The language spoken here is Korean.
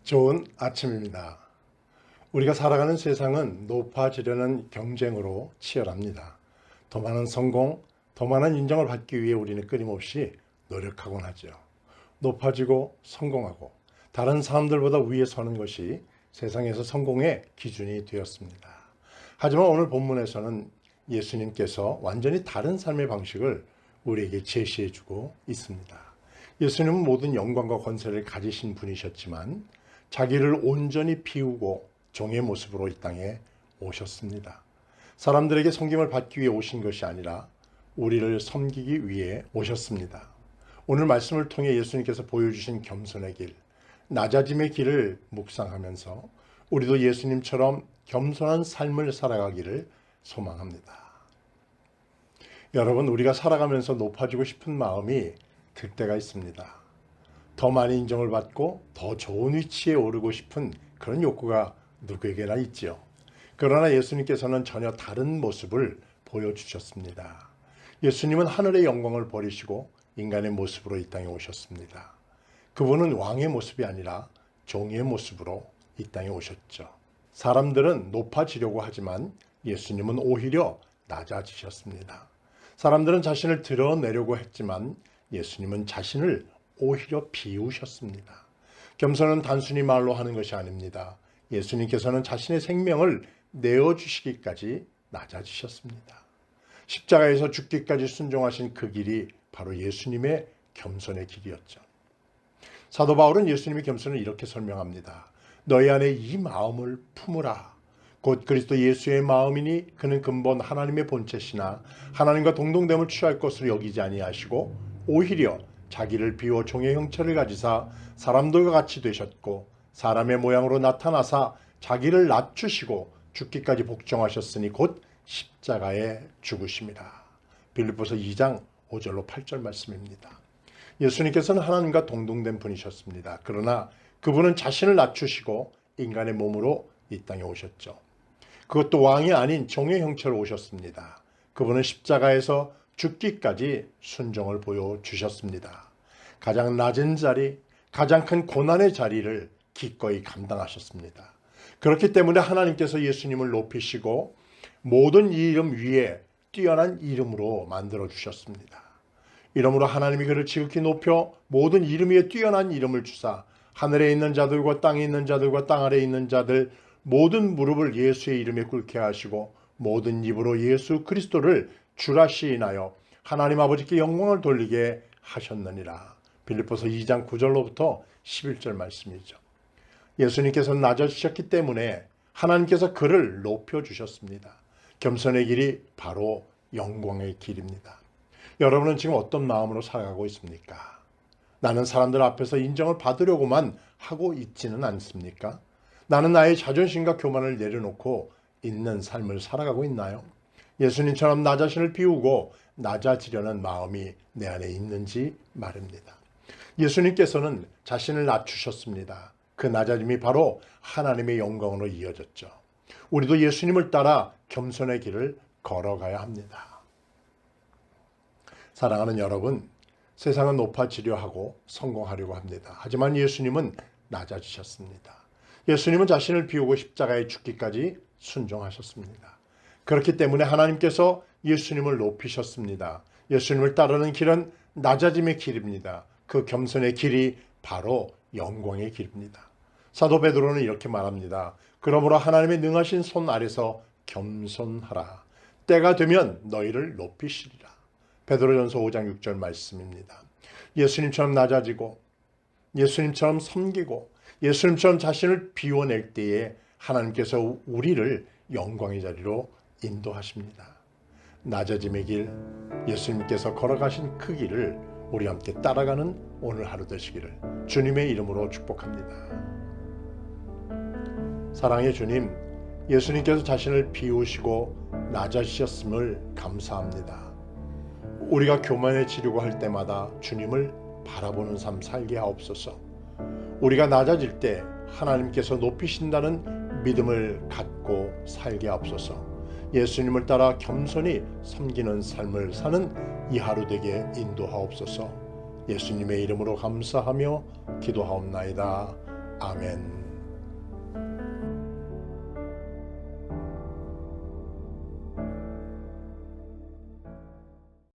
좋은 아침입니다. 우리가 살아가는 세상은 높아지려는 경쟁으로 치열합니다. 더 많은 성공, 더 많은 인정을 받기 위해 우리는 끊임없이 노력하곤 하죠. 높아지고 성공하고 다른 사람들보다 위에 서는 것이 세상에서 성공의 기준이 되었습니다. 하지만 오늘 본문에서는 예수님께서 완전히 다른 삶의 방식을 우리에게 제시해주고 있습니다. 예수님은 모든 영광과 권세를 가지신 분이셨지만 자기를 온전히 비우고 종의 모습으로 이 땅에 오셨습니다. 사람들에게 섬김을 받기 위해 오신 것이 아니라 우리를 섬기기 위해 오셨습니다. 오늘 말씀을 통해 예수님께서 보여주신 겸손의 길, 낮아짐의 길을 묵상하면서 우리도 예수님처럼 겸손한 삶을 살아가기를 소망합니다. 여러분, 우리가 살아가면서 높아지고 싶은 마음이 들 때가 있습니다. 더 많이 인정을 받고 더 좋은 위치에 오르고 싶은 그런 욕구가 누구에게나 있죠. 그러나 예수님께서는 전혀 다른 모습을 보여주셨습니다. 예수님은 하늘의 영광을 버리시고 인간의 모습으로 이 땅에 오셨습니다. 그분은 왕의 모습이 아니라 종의 모습으로 이 땅에 오셨죠. 사람들은 높아지려고 하지만 예수님은 오히려 낮아지셨습니다. 사람들은 자신을 드러내려고 했지만 예수님은 자신을 오히려 비우셨습니다. 겸손은 단순히 말로 하는 것이 아닙니다. 예수님께서는 자신의 생명을 내어주시기까지 낮아지셨습니다. 십자가에서 죽기까지 순종하신 그 길이 바로 예수님의 겸손의 길이었죠. 사도 바울은 예수님의 겸손을 이렇게 설명합니다. 너희 안에 이 마음을 품으라. 곧 그리스도 예수의 마음이니 그는 근본 하나님의 본체시나 하나님과 동등됨을 취할 것으로 여기지 아니하시고 오히려 자기를 비워 종의 형체를 가지사 사람들과 같이 되셨고 사람의 모양으로 나타나사 자기를 낮추시고 죽기까지 복종하셨으니 곧 십자가에 죽으심이라. 빌립보서 2장 5절로 8절 말씀입니다. 예수님께서는 하나님과 동등된 분이셨습니다. 그러나 그분은 자신을 낮추시고 인간의 몸으로 이 땅에 오셨죠. 그것도 왕이 아닌 종의 형체로 오셨습니다. 그분은 십자가에서 죽기까지 순종을 보여주셨습니다. 가장 낮은 자리, 가장 큰 고난의 자리를 기꺼이 감당하셨습니다. 그렇기 때문에 하나님께서 예수님을 높이시고 모든 이름 위에 뛰어난 이름으로 만들어 주셨습니다. 이러므로 하나님이 그를 지극히 높여 모든 이름 위에 뛰어난 이름을 주사 하늘에 있는 자들과 땅에 있는 자들과 땅 아래에 있는 자들 모든 무릎을 예수의 이름에 꿇게 하시고 모든 입으로 예수 그리스도를 주라 시인하여 하나님 아버지께 영광을 돌리게 하셨느니라. 빌립보서 2장 9절로부터 11절 말씀이죠. 예수님께서는 낮아지셨기 때문에 하나님께서 그를 높여주셨습니다. 겸손의 길이 바로 영광의 길입니다. 여러분은 지금 어떤 마음으로 살아가고 있습니까? 나는 사람들 앞에서 인정을 받으려고만 하고 있지는 않습니까? 나는 나의 자존심과 교만을 내려놓고 있는 삶을 살아가고 있나요? 예수님처럼 나 자신을 비우고 낮아지려는 마음이 내 안에 있는지 말입니다. 예수님께서는 자신을 낮추셨습니다. 그 낮아짐이 바로 하나님의 영광으로 이어졌죠. 우리도 예수님을 따라 겸손의 길을 걸어가야 합니다. 사랑하는 여러분, 세상은 높아지려 하고 성공하려고 합니다. 하지만 예수님은 낮아지셨습니다. 예수님은 자신을 비우고 십자가에 죽기까지 순종하셨습니다. 그렇기 때문에 하나님께서 예수님을 높이셨습니다. 예수님을 따르는 길은 낮아짐의 길입니다. 그 겸손의 길이 바로 영광의 길입니다. 사도 베드로는 이렇게 말합니다. 그러므로 하나님의 능하신 손 아래서 겸손하라. 때가 되면 너희를 높이시리라. 베드로전서 5장 6절 말씀입니다. 예수님처럼 낮아지고 예수님처럼 섬기고 예수님처럼 자신을 비워낼 때에 하나님께서 우리를 영광의 자리로 인도하십니다. 낮아짐의 길, 예수님께서 걸어가신 그 길을 우리 함께 따라가는 오늘 하루 되시기를 주님의 이름으로 축복합니다. 사랑의 주님, 예수님께서 자신을 비우시고 낮아지셨음을 감사합니다. 우리가 교만해지려고 할 때마다 주님을 바라보는 삶 살게 하옵소서. 우리가 낮아질 때 하나님께서 높이신다는 믿음을 갖고 살게 하옵소서. 예수님을 따라 겸손히 섬기는 삶을 사는 이 하루 되게 인도하옵소서. 예수님의 이름으로 감사하며 기도하옵나이다. 아멘.